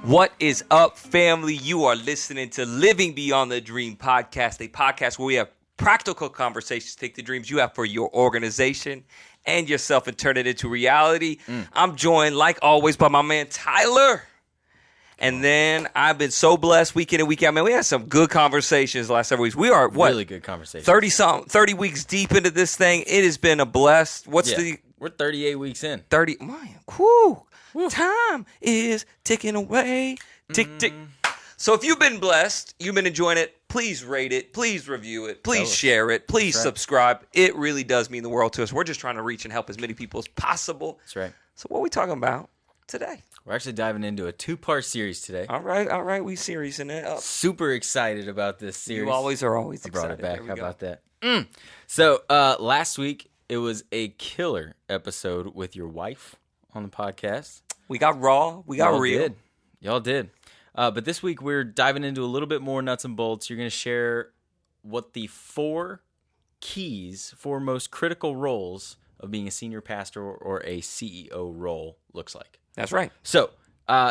What is up, family? You are listening to Living Beyond the Dream podcast, a podcast where we have practical conversations, take the dreams you have for your organization and yourself and turn it into reality. I'm joined, like always, by my man Tyler. And then I've been so blessed week in and week out. Man, we had some good conversations the last several weeks. We are, really good conversations. 30 weeks deep into this thing. It has been a blessed. We're 38 weeks in. 30. Man, whew. Time is ticking away. Tick, tick. So if you've been blessed, you've been enjoying it, please rate it, please review it, please share it, please subscribe. It really does mean the world to us. We're just trying to reach and help as many people as possible. That's right. So what are we talking about today? We're actually diving into a 2-part series today. All right. We seriesing it up. Super excited about this series. You always are always excited. I brought it back. How about that? So last week, it was a killer episode with your wife on the podcast. We got raw. We got real. Y'all did. But this week, we're diving into a little bit more nuts and bolts. You're going to share what the 4 most critical roles of being a senior pastor or a CEO role looks like. That's right. So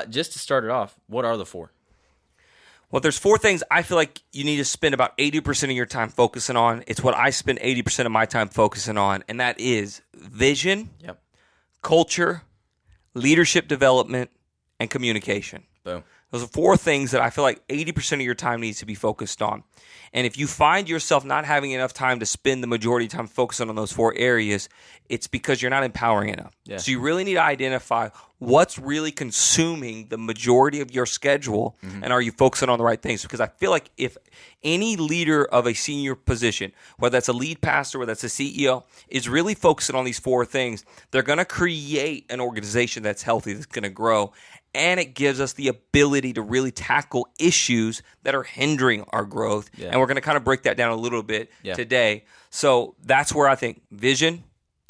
just to start it off, what are the 4? Well, there's 4 things I feel like you need to spend about 80% of your time focusing on. It's what I spend 80% of my time focusing on, and that is vision, culture, leadership development, and communication. Boom. Those are 4 things that I feel like 80% of your time needs to be focused on. And if you find yourself not having enough time to spend the majority of time focusing on those 4 areas, it's because you're not empowering enough. Yeah. So you really need to identify what's really consuming the majority of your schedule, and are you focusing on the right things? Because I feel like if any leader of a senior position, whether that's a lead pastor, whether that's a CEO, is really focusing on these 4 things, they're going to create an organization that's healthy, that's going to grow. And it gives us the ability to really tackle issues that are hindering our growth. Yeah. And we're going to kind of break that down a little bit today. So that's where I think vision,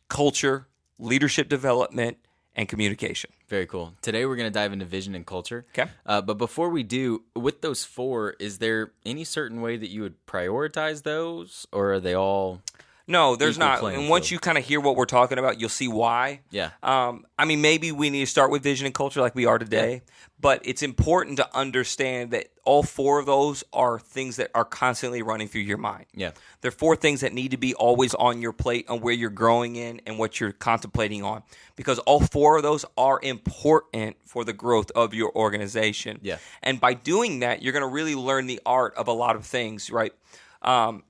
culture, leadership development, and communication. Very cool. Today we're going to dive into vision and culture. Okay. But before we do, with those 4, is there any certain way that you would prioritize those, or are they all... No, there's not. And once you kind of hear what we're talking about, you'll see why. Yeah. I mean, maybe we need to start with vision and culture like we are today, but it's important to understand that all 4 of those are things that are constantly running through your mind. Yeah. They're 4 things that need to be always on your plate on where you're growing in and what you're contemplating on, because all 4 of those are important for the growth of your organization. Yeah. And by doing that, you're going to really learn the art of a lot of things, right? I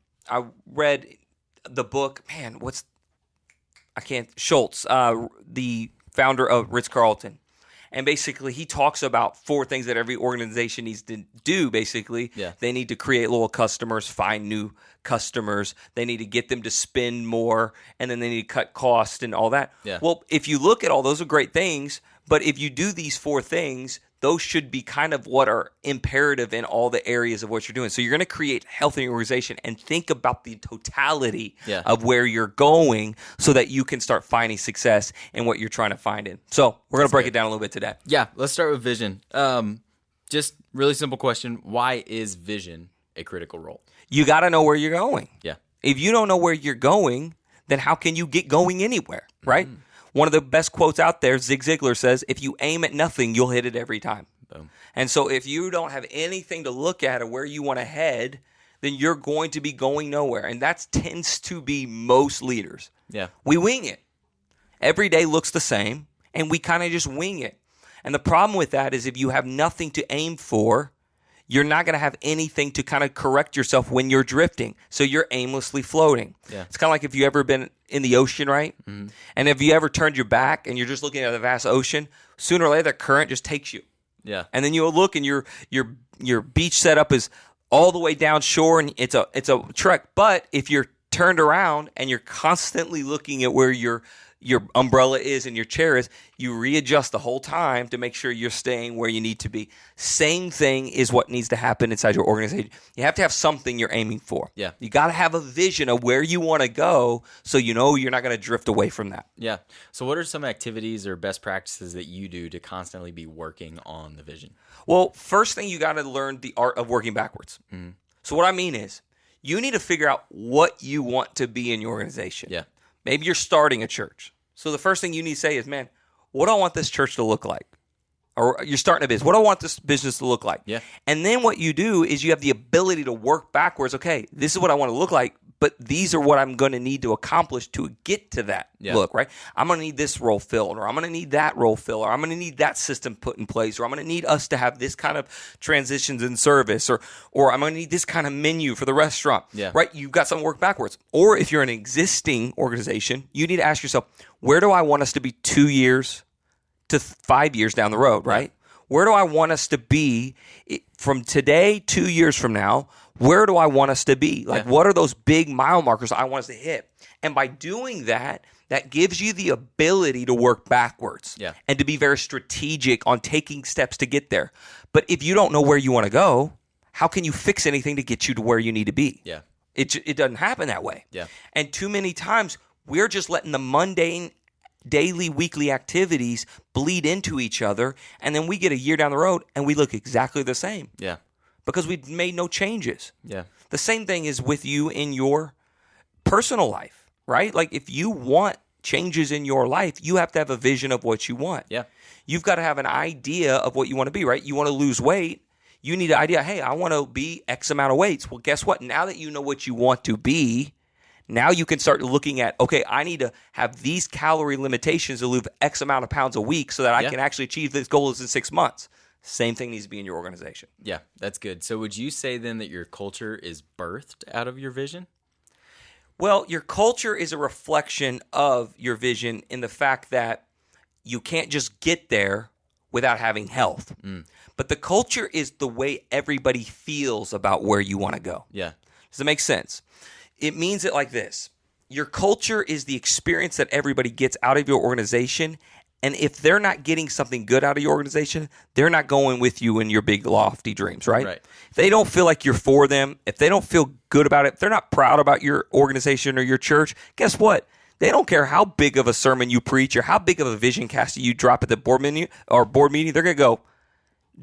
read the book, Schultz, the founder of Ritz-Carlton. And basically, he talks about 4 things that every organization needs to do, basically. Yeah. They need to create loyal customers, find new customers. They need to get them to spend more, and then they need to cut costs and all that. Yeah. Well, if you look at all those are great things, but if you do these 4 things, those should be kind of what are imperative in all the areas of what you're doing. So you're going to create a healthy organization and think about the totality of where you're going so that you can start finding success in what you're trying to find in. So we're going to break it down a little bit today. Yeah, let's start with vision. Just really simple question. Why is vision a critical role? You got to know where you're going. Yeah. If you don't know where you're going, then how can you get going anywhere, right? One of the best quotes out there, Zig Ziglar says, if you aim at nothing, you'll hit it every time. Boom. And so if you don't have anything to look at or where you want to head, then you're going to be going nowhere. And that tends to be most leaders. Yeah. We wing it. Every day looks the same, and we kind of just wing it. And the problem with that is if you have nothing to aim for, you're not going to have anything to kind of correct yourself when you're drifting. So you're aimlessly floating. Yeah. It's kind of like if you've ever been in the ocean, right? Mm-hmm. And if you ever turned your back and you're just looking at the vast ocean, sooner or later that current just takes you. Yeah. And then you'll look and your beach setup is all the way down shore and it's a trek. But if you're turned around and you're constantly looking at where your umbrella is and your chair is, you readjust the whole time to make sure you're staying where you need to be. Same thing is what needs to happen inside your organization. You have to have something you're aiming for. Yeah. You got to have a vision of where you want to go so you know you're not going to drift away from that. Yeah. So what are some activities or best practices that you do to constantly be working on the vision? Well, first thing you got to learn the art of working backwards. Mm-hmm. So what I mean is you need to figure out what you want to be in your organization. Yeah. Maybe you're starting a church. So the first thing you need to say is, man, what do I want this church to look like? or you're starting a business. What do I want this business to look like? Yeah. And then what you do is you have the ability to work backwards. Okay, this is what I want to look like, but these are what I'm going to need to accomplish to get to that look, right? I'm going to need this role filled, or I'm going to need that role filled, or I'm going to need that system put in place, or I'm going to need us to have this kind of transitions in service, or I'm going to need this kind of menu for the restaurant, right? You've got something to work backwards. Or if you're an existing organization, you need to ask yourself, where do I want us to be 2 years to 5 years down the road, right? Where do I want us to be from today, 2 years from now? Where do I want us to be? Like, what are those big mile markers I want us to hit? And by doing that, that gives you the ability to work backwards and to be very strategic on taking steps to get there. But if you don't know where you want to go, how can you fix anything to get you to where you need to be? Yeah. It doesn't happen that way. Yeah. And too many times, we're just letting the mundane daily, weekly activities bleed into each other, and then we get a year down the road and we look exactly the same. Yeah. Because we've made no changes. Yeah. The same thing is with you in your personal life, right? Like, if you want changes in your life, you have to have a vision of what you want. Yeah. You've got to have an idea of what you want to be, right? You want to lose weight. You need an idea, hey, I want to be X amount of weights. Well, guess what? Now that you know what you want to be, now you can start looking at, okay, I need to have these calorie limitations to lose X amount of pounds a week so that I can actually achieve this goal in 6 months. Same thing needs to be in your organization. Yeah, that's good. So would you say then that your culture is birthed out of your vision? Well, your culture is a reflection of your vision in the fact that you can't just get there without having health. But the culture is the way everybody feels about where you want to go. Yeah. Does it make sense? It means it like this. Your culture is the experience that everybody gets out of your organization. And if they're not getting something good out of your organization, they're not going with you in your big lofty dreams, right? If they don't feel like you're for them, if they don't feel good about it, if they're not proud about your organization or your church, guess what? They don't care how big of a sermon you preach or how big of a vision cast you drop at the board meeting. They're going to go,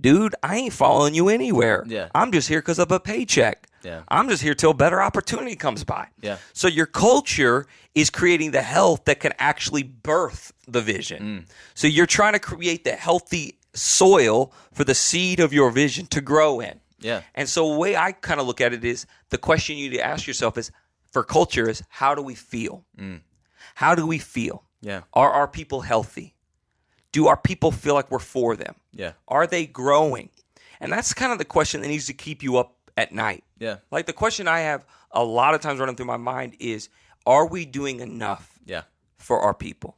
dude, I ain't following you anywhere. Yeah. I'm just here because of a paycheck. Yeah. I'm just here till a better opportunity comes by. Yeah. So your culture is creating the health that can actually birth the vision. So you're trying to create the healthy soil for the seed of your vision to grow in. Yeah. And so the way I kind of look at it is, the question you need to ask yourself is, for culture, is how do we feel? How do we feel? Yeah. Are our people healthy? Do our people feel like we're for them? Yeah. Are they growing? And that's kind of the question that needs to keep you up at night. Yeah. Like, the question I have a lot of times running through my mind is, are we doing enough for our people?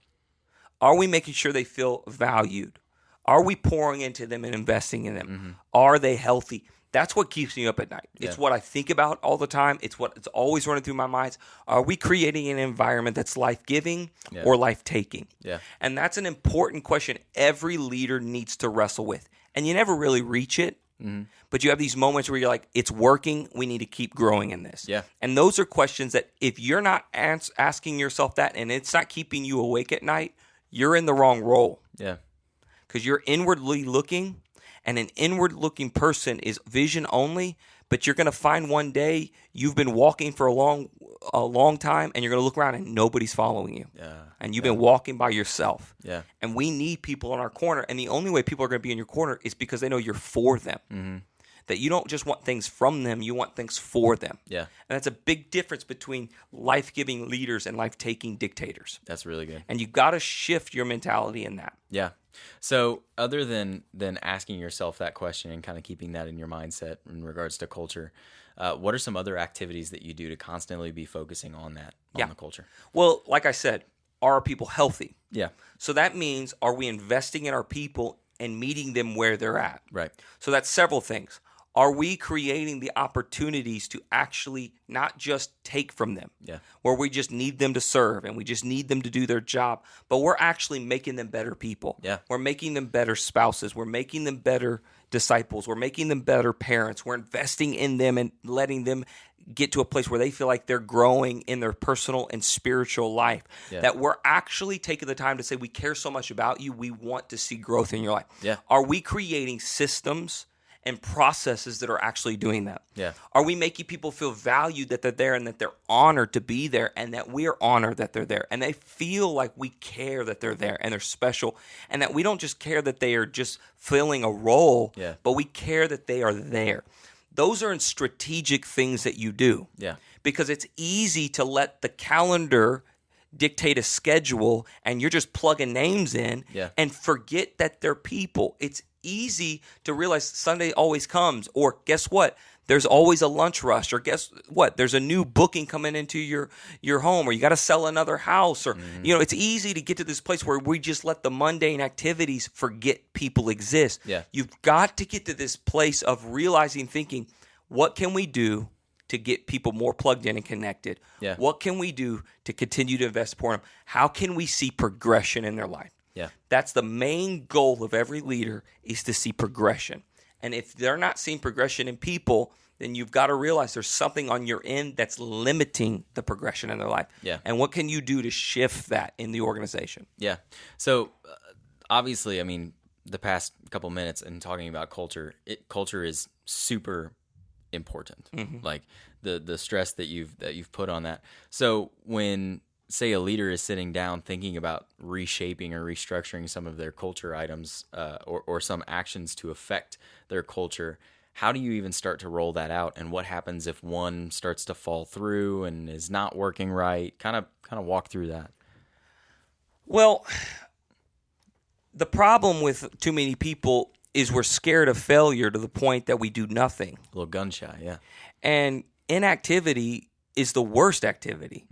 Are we making sure they feel valued? Are we pouring into them and investing in them? Are they healthy? That's what keeps me up at night. It's what I think about all the time. It's always running through my mind. Are we creating an environment that's life-giving or life-taking? Yeah. And that's an important question every leader needs to wrestle with. And you never really reach it, but you have these moments where you're like, it's working. We need to keep growing in this. Yeah. And those are questions that if you're not asking yourself that and it's not keeping you awake at night, you're in the wrong role. Yeah. Because you're inwardly looking. And an inward-looking person is vision only, but you're going to find one day you've been walking for a long time, and you're going to look around and nobody's following you. Yeah. And you've been walking by yourself. Yeah. And we need people in our corner, and the only way people are going to be in your corner is because they know you're for them. That you don't just want things from them, you want things for them. Yeah. And that's a big difference between life-giving leaders and life-taking dictators. That's really good. And you've got to shift your mentality in that. Yeah. So other than asking yourself that question and kind of keeping that in your mindset in regards to culture, what are some other activities that you do to constantly be focusing on that, on the culture? Well, like I said, are our people healthy? Yeah. So that means, are we investing in our people and meeting them where they're at? Right. So that's several things. Are we creating the opportunities to actually not just take from them, where we just need them to serve and we just need them to do their job, but we're actually making them better people. Yeah. We're making them better spouses. We're making them better disciples. We're making them better parents. We're investing in them and letting them get to a place where they feel like they're growing in their personal and spiritual life. That we're actually taking the time to say, we care so much about you, we want to see growth in your life. Yeah. Are we creating systems and processes that are actually doing that? Yeah. Are we making people feel valued that they're there and that they're honored to be there and that we're honored that they're there and they feel like we care that they're there and they're special and that we don't just care that they are just filling a role, but we care that they are there? Those are strategic things that you do. Yeah. Because it's easy to let the calendar dictate a schedule and you're just plugging names in and forget that they're people. It's easy to realize Sunday always comes, or guess what? There's always a lunch rush, or guess what? There's a new booking coming into your home, or you got to sell another house, or it's easy to get to this place where we just let the mundane activities forget people exist. Yeah. You've got to get to this place of realizing, thinking, what can we do to get people more plugged in and connected? Yeah. What can we do to continue to invest for them? How can we see progression in their life? Yeah. That's the main goal of every leader, is to see progression. And if they're not seeing progression in people, then you've got to realize there's something on your end that's limiting the progression in their life. Yeah. And what can you do to shift that in the organization? Yeah. So obviously, I mean, the past couple minutes and talking about culture, culture is super important. Like the stress that you've put on that. So when, say, a leader is sitting down thinking about reshaping or restructuring some of their culture items or some actions to affect their culture, how do you even start to roll that out? And what happens if one starts to fall through and is not working right? Kind of walk through that. Well, the problem with too many people is we're scared of failure to the point that we do nothing. A little gun shy, yeah. And inactivity is the worst activity.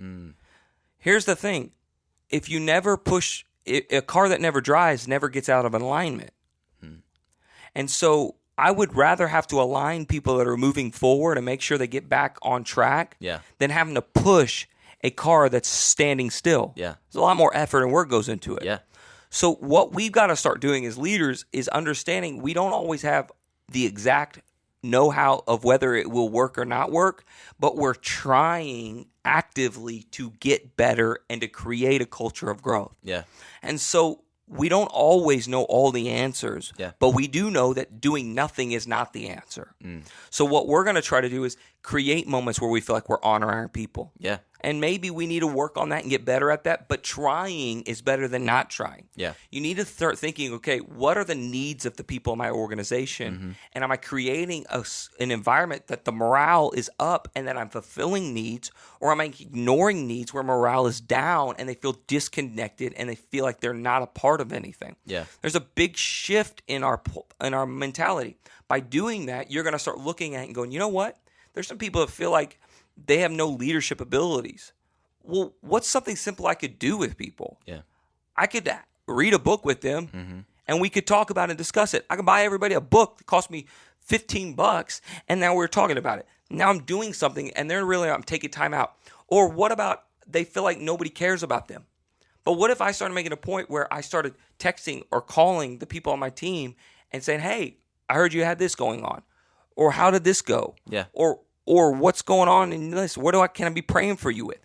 Here's the thing. If you never push, a car that never drives never gets out of alignment. And so I would rather have to align people that are moving forward and make sure they get back on track than having to push a car that's standing still. Yeah. There's a lot more effort and work goes into it. Yeah. So what we've got to start doing as leaders is understanding we don't always have the exact know-how of whether it will work or not work, but we're trying actively to get better and to create a culture of growth. Yeah. And so we don't always know all the answers, but we do know that doing nothing is not the answer. So what we're going to try to do is create moments where we feel like we're honoring our people. Yeah. And maybe we need to work on that and get better at that, but trying is better than not trying. Yeah. You need to start thinking, okay, what are the needs of the people in my organization? And am I creating an environment that the morale is up and that I'm fulfilling needs, or am I ignoring needs where morale is down and they feel disconnected and they feel like they're not a part of anything? Yeah. There's a big shift in our mentality. By doing that, you're going to start looking at it and going, you know what? There's some people that feel like they have no leadership abilities. Well, what's something simple I could do with people? Yeah. I could read a book with them and we could talk about it and discuss it. I could buy everybody a book that cost me $15 and now we're talking about it. Now I'm doing something and I'm taking time out. Or what about they feel like nobody cares about them? But what if I started making a point where I started texting or calling the people on my team and saying, hey, I heard you had this going on. Or how did this go? Yeah. Or what's going on in this? Can I be praying for you with?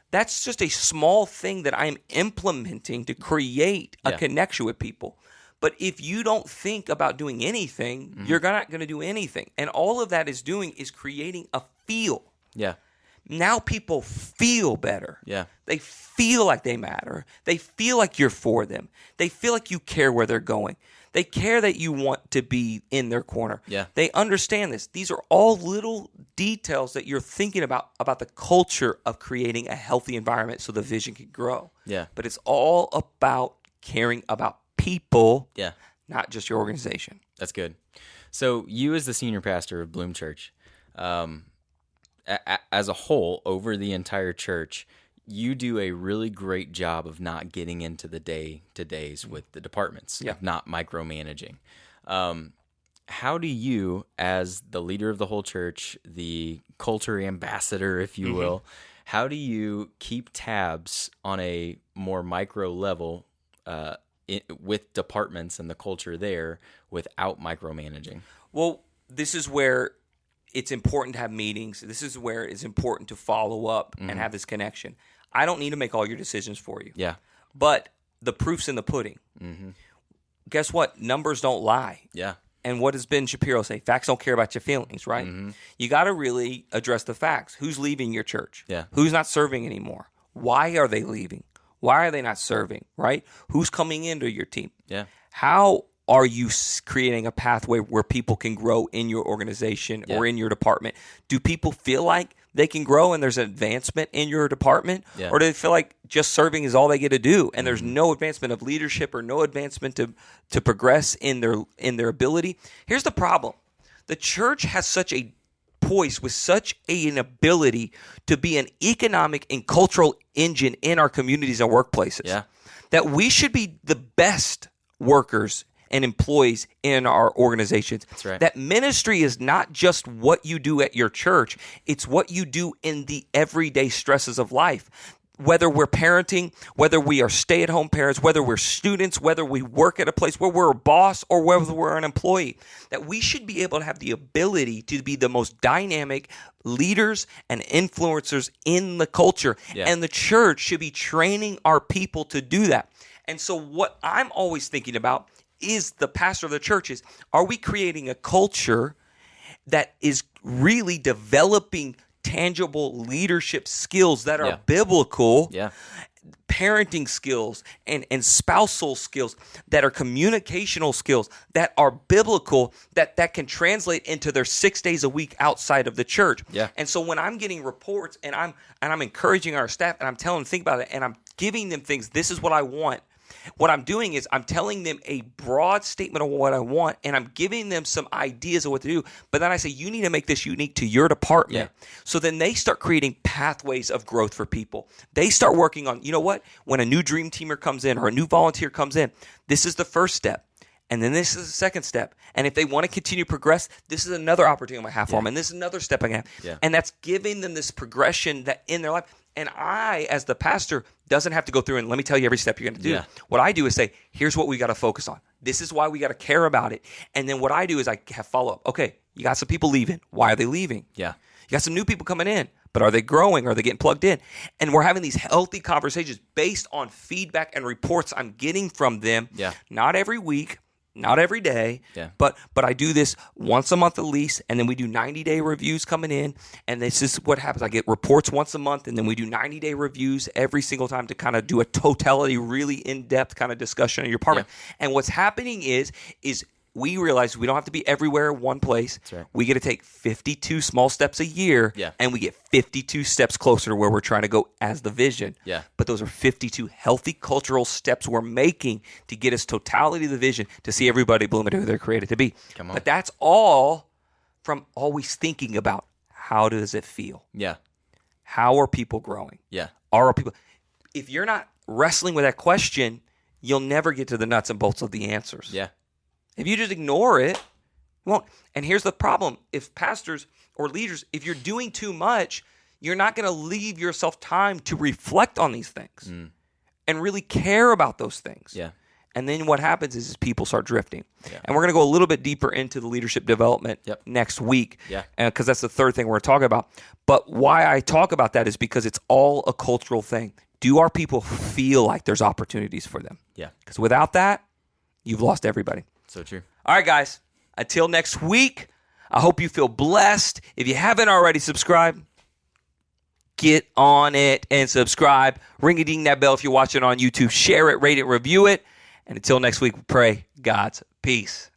That's just a small thing that I'm implementing to create a connection with people. But if you don't think about doing anything, you're not going to do anything. And all of that is doing is creating a feel. Yeah. Now people feel better. Yeah. They feel like they matter. They feel like you're for them. They feel like you care where they're going. They care that you want to be in their corner. Yeah. They understand this. These are all little details that you're thinking about the culture of creating a healthy environment so the vision can grow. Yeah. But it's all about caring about people, Yeah. not just your organization. That's good. So you as the senior pastor of Bloom Church, as a whole, over the entire church, you do a really great job of not getting into the day-to-days with the departments, of not micromanaging. How do you, as the leader of the whole church, the culture ambassador, if you will, how do you keep tabs on a more micro level with departments and the culture there without micromanaging? Well, this is where it's important to have meetings. This is where it's important to follow up and have this connection. I don't need to make all your decisions for you. Yeah. But the proof's in the pudding. Guess what? Numbers don't lie. Yeah. And what does Ben Shapiro say? Facts don't care about your feelings, right? You got to really address the facts. Who's leaving your church? Yeah. Who's not serving anymore? Why are they leaving? Why are they not serving, right? Who's coming into your team? Yeah. How are you creating a pathway where people can grow in your organization or in your department? Do people feel like they can grow and there's an advancement in your department? Yeah. Or do they feel like just serving is all they get to do and there's no advancement of leadership or no advancement to progress in their ability? Here's the problem. The church has such a poise with such an ability to be an economic and cultural engine in our communities and workplaces that we should be the best workers and employees in our organizations. That's right. That ministry is not just what you do at your church, it's what you do in the everyday stresses of life. Whether we're parenting, whether we are stay-at-home parents, whether we're students, whether we work at a place where we're a boss or whether we're an employee, that we should be able to have the ability to be the most dynamic leaders and influencers in the culture. Yeah. And the church should be training our people to do that. And so what I'm always thinking about is the pastor of the church is, are we creating a culture that is really developing tangible leadership skills that are biblical, parenting skills and spousal skills that are communicational skills that are biblical, that can translate into their 6 days a week outside of the church. Yeah. And so when I'm getting reports and I'm encouraging our staff and I'm telling them, think about it, and I'm giving them things, this is what I want. What I'm doing is I'm telling them a broad statement of what I want, and I'm giving them some ideas of what to do. But then I say, you need to make this unique to your department. Yeah. So then they start creating pathways of growth for people. They start working on, you know what? When a new dream teamer comes in or a new volunteer comes in, this is the first step. And then this is the second step. And if they want to continue to progress, this is another opportunity I have for them. And this is another step I have. Yeah. And that's giving them this progression that in their life. And I, as the pastor, doesn't have to go through and let me tell you every step you're going to do. Yeah. What I do is say, here's what we got to focus on. This is why we got to care about it. And then what I do is I have follow-up. Okay, you got some people leaving. Why are they leaving? Yeah. You got some new people coming in, but are they growing? Are they getting plugged in? And we're having these healthy conversations based on feedback and reports I'm getting from them. Yeah. Not every week, not every day, Yeah. but I do this once a month at least, and then we do 90-day reviews coming in, and this is what happens. I get reports once a month, and then we do 90-day reviews every single time to kind of do a totality, really in-depth kind of discussion of your department. Yeah. And what's happening is we realize we don't have to be everywhere one place. That's right. We get to take 52 small steps a year, and we get 52 steps closer to where we're trying to go as the vision. Yeah. But those are 52 healthy cultural steps we're making to get us totality of the vision to see everybody bloom into who they're created to be. Come on. But that's all from always thinking about how does it feel? Yeah. How are people growing? Yeah. Are people? If you're not wrestling with that question, you'll never get to the nuts and bolts of the answers. Yeah. If you just ignore it, you won't. And here's the problem. If pastors or leaders, if you're doing too much, you're not going to leave yourself time to reflect on these things and really care about those things. Yeah. And then what happens is people start drifting. Yeah. And we're going to go a little bit deeper into the leadership development next week. Yeah. Because that's the third thing we're going to talk about. But why I talk about that is because it's all a cultural thing. Do our people feel like there's opportunities for them? Yeah. Because without that, you've lost everybody. So true. All right, guys. Until next week, I hope you feel blessed. If you haven't already subscribed, get on it and subscribe. Ring-a-ding that bell if you're watching on YouTube. Share it, rate it, review it. And until next week, we pray God's peace.